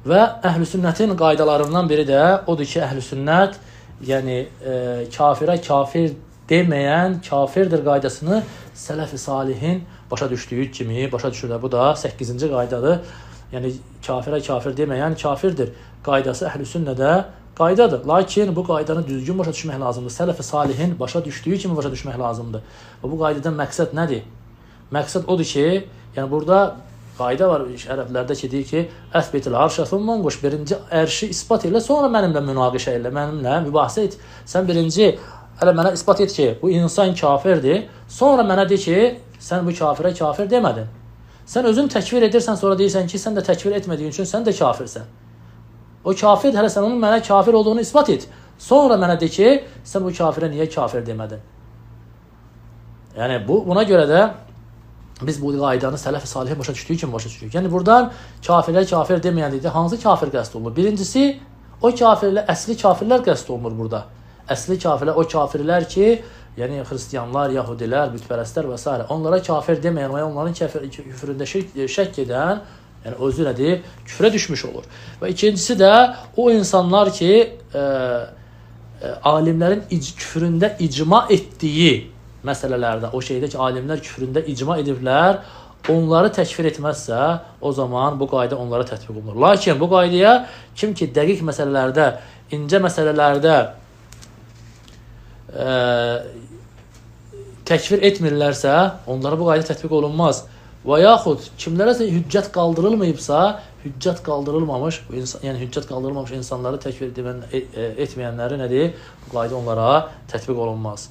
Və əhlüsünnətin qaydalarından biri də odur ki, əhlüsünnət yəni kafirə kafir deməyən kafirdir qaydasını sələf-i salihin başa düşdüyü kimi başa düşürlər. Bu da 8-ci qaydadır. Yəni kafirə kafir deməyən kafirdir qaydası əhlüsünnədə qaydadır. Lakin bu qaydanı düzgün başa düşmək lazımdır. Sələf-i salihin başa düşdüyü kimi başa düşmək lazımdır. Və bu qaydadan məqsəd nədir? Məqsəd odur ki, yəni burada qayda var ərəblərdə ki, deyir ki, əsbitil arşə thumman qoş, birinci ərşi isbat elə, sonra mənimlə münaqişə elə, mənimlə mübahisə et. Sən birinci hələ mənə isbat et ki, bu insan kafirdir, sonra mənə de ki, sən bu kafirə kafir demədin. Sən özün təkfir edirsən, sonra deyirsən ki, sən də təkfir etmədiyin üçün sən də kafirsən. O kafir, hələ sən onun mənə kafir olduğunu isbat et. Sonra mənə de ki, sən bu kafirə niyə kafir demədin? Yəni buna görə də biz bu qaydanı sələf-i salihin başa düşdüyü kimi başa düşürük. Yəni buradan kafirlər kafir deməyən deyildi. Hansı kafir qəsd olunur? Birincisi, o kafirlər, əsli kafirlər qəsd olunur burada. Əsli kafirlər, o kafirlər ki, yəni xristianlar, yahudilər, bütpərəstlər və s. onlara kafir deməyən və onların küfründə şək edən, yəni özü nədir? Küfrə düşmüş olur. Və ikincisi də o insanlar ki, alimlərin küfründə icma etdiyi məsələlərdə, o şeydə ki, alimlər küfründə icma ediblər, onları təkfir etməzsə, o zaman bu qayda onlara tətbiq olunur. Lakin bu qaydaya kim ki, dəqiq məsələlərdə, incə məsələlərdə təkfir etmirlərsə, onlara bu qayda tətbiq olunmaz. Və yaxud kimlərəsə hüccət qaldırılmayıbsa, hüccət qaldırılmamış, yəni hüccət qaldırılmamış insanları təkfir etməyənləri nədir? Bu qayda onlara tətbiq olunmaz.